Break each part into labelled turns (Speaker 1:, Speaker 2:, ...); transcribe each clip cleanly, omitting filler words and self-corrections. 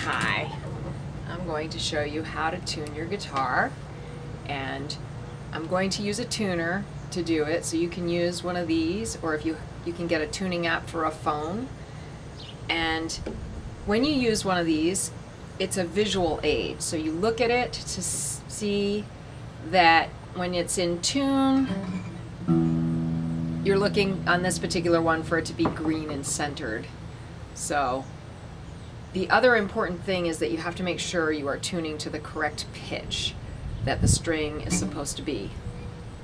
Speaker 1: Hi, I'm going to show you how to tune your guitar, and I'm going to use a tuner to do it, so you can use one of these, or if you can get a tuning app for a phone. And when you use one of these, it's a visual aid, so you look at it to see that when it's in tune, you're looking on this particular one for it to be green and centered. So the other important thing is that you have to make sure you are tuning to the correct pitch that the string is supposed to be.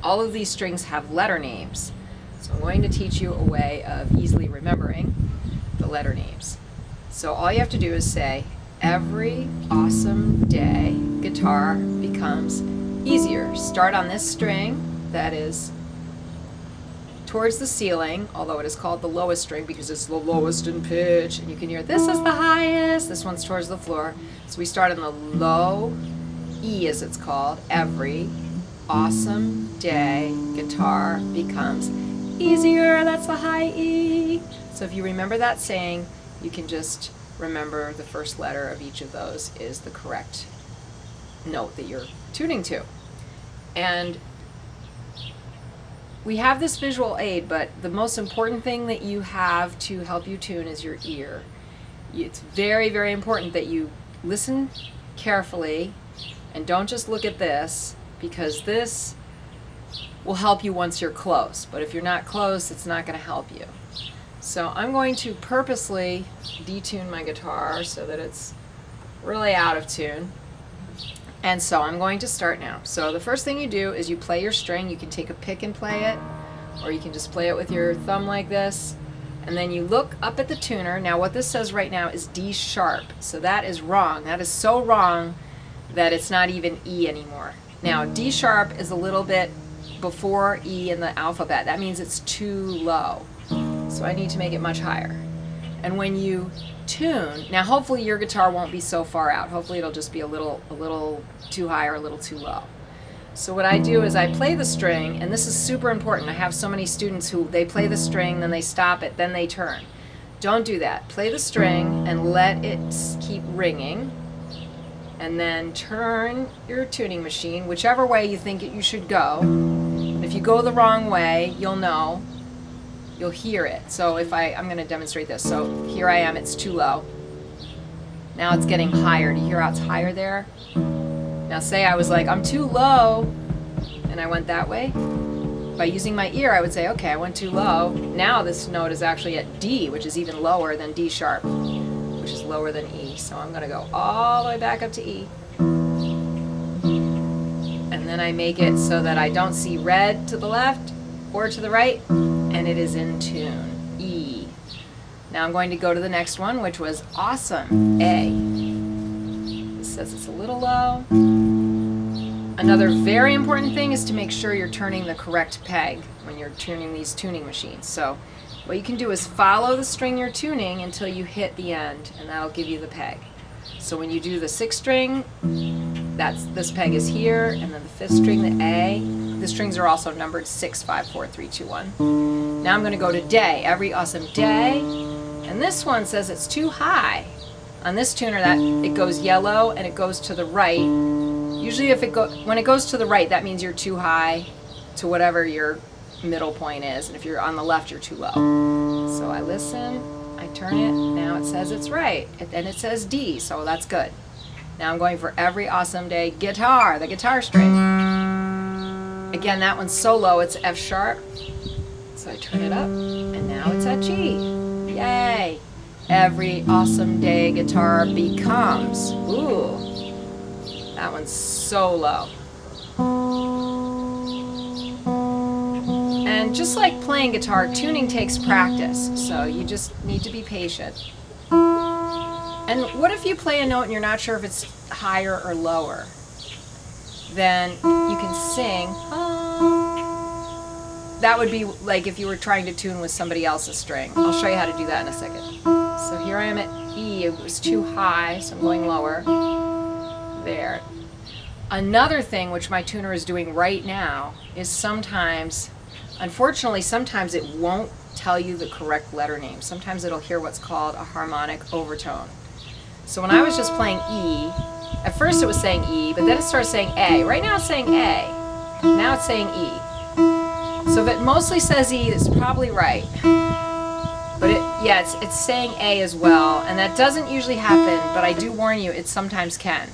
Speaker 1: All of these strings have letter names, so I'm going to teach you a way of easily remembering the letter names. So all you have to do is say, every awesome day guitar becomes easier. Start on this string that is towards the ceiling, although it is called the lowest string because it's the lowest in pitch, and you can hear this is the highest, this one's towards the floor. So we start on the low E, as it's called. Every awesome day guitar becomes easier, that's the high E. So if you remember that saying, you can just remember the first letter of each of those is the correct note that you're tuning to. And we have this visual aid, but the most important thing that you have to help you tune is your ear. It's very, very important that you listen carefully and don't just look at this, because this will help you once you're close. But if you're not close, it's not going to help you. So I'm going to purposely detune my guitar so that it's really out of tune. And so I'm going to start now. So the first thing you do is you play your string. You can take a pick and play it, or you can just play it with your thumb like this. And then you look up at the tuner. Now what this says right now is D sharp. So that is wrong. That is so wrong that it's not even E anymore. Now D sharp is a little bit before E in the alphabet. That means it's too low. So I need to make it much higher. And when you tune, now hopefully your guitar won't be so far out. Hopefully it'll just be a little too high or a little too low. So what I do is I play the string, and this is super important. I have so many students who they play the string, then they stop it, then they turn. Don't do that. Play the string and let it keep ringing, and then turn your tuning machine whichever way you think you should go. And if you go the wrong way, you'll know. You'll hear it. So if I'm going to demonstrate this. So here I am, it's too low. Now it's getting higher. Do you hear how it's higher there? Now say I was like, I'm too low, and I went that way. By using my ear, I would say, okay, I went too low. Now this note is actually at D, which is even lower than D sharp, which is lower than E. So I'm going to go all the way back up to E. And then I make it so that I don't see red to the left or to the right, and it is in tune, E. Now I'm going to go to the next one, which was awesome, A. This says it's a little low. Another very important thing is to make sure you're turning the correct peg when you're tuning these tuning machines. So what you can do is follow the string you're tuning until you hit the end, and that'll give you the peg. So when you do the sixth string, this peg is here, and then the fifth string, the A. The strings are also numbered 6, 5, 4, 3, 2, 1. Now I'm going to go to day, every awesome day, and this one says it's too high. On this tuner, that it goes yellow and it goes to the right. Usually when it goes to the right, that means you're too high to whatever your middle point is, and if you're on the left, you're too low. So I listen, I turn it, now it says it's right, and it says D, so that's good. Now I'm going for every awesome day guitar, the guitar string. Again, that one's so low, it's F sharp. So I turn it up, and now it's at G. Yay! Every awesome day guitar becomes. Ooh, that one's so low. And just like playing guitar, tuning takes practice, so you just need to be patient. And what if you play a note and you're not sure if it's higher or lower? Then you can sing. That would be like if you were trying to tune with somebody else's string. I'll show you how to do that in a second. So here I am at E. It was too high, so I'm going lower. There. Another thing which my tuner is doing right now is sometimes, unfortunately, sometimes it won't tell you the correct letter name. Sometimes it'll hear what's called a harmonic overtone. So when I was just playing E, at first it was saying E, but then it started saying A. Right now it's saying A. Now it's saying E. So if it mostly says E, it's probably right. But it's saying A as well, and that doesn't usually happen, but I do warn you, it sometimes can.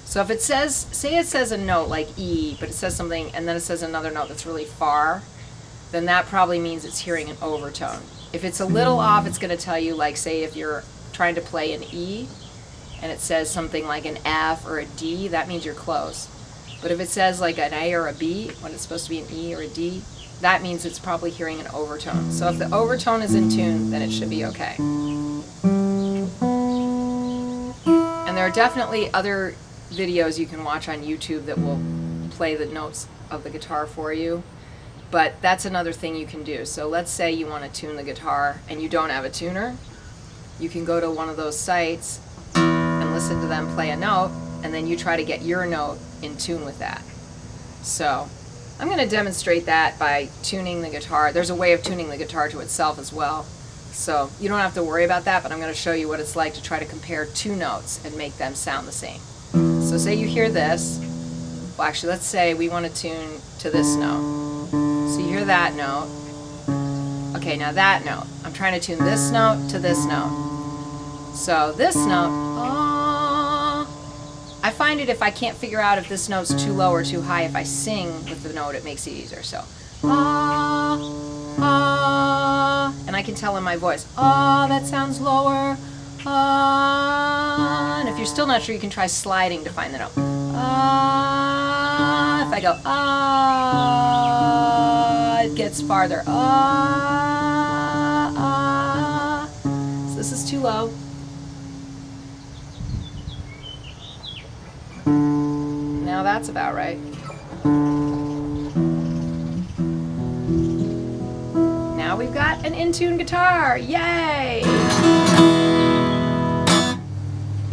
Speaker 1: So if it says, say it says a note like E, but it says something, and then it says another note that's really far, then that probably means it's hearing an overtone. If it's a little off, it's going to tell you, like, say if you're trying to play an E, and it says something like an F or a D, that means you're close. But if it says like an A or a B, when it's supposed to be an E or a D, that means it's probably hearing an overtone. So if the overtone is in tune, then it should be okay. And there are definitely other videos you can watch on YouTube that will play the notes of the guitar for you. But that's another thing you can do. So let's say you want to tune the guitar and you don't have a tuner. You can go to one of those sites and listen to them play a note, and then you try to get your note in tune with that. So I'm going to demonstrate that by tuning the guitar. There's a way of tuning the guitar to itself as well. So you don't have to worry about that, but I'm going to show you what it's like to try to compare two notes and make them sound the same. So say you hear this. Well, actually, let's say we want to tune to this note. So you hear that note. Okay, now that note. I'm trying to tune this note to this note. So this note, I find it if I can't figure out if this note's too low or too high, if I sing with the note, it makes it easier. So, and I can tell in my voice, that sounds lower. And if you're still not sure, you can try sliding to find the note. If I go, it gets farther. So this is too low. Now that's about right. Now we've got an in-tune guitar. Yay!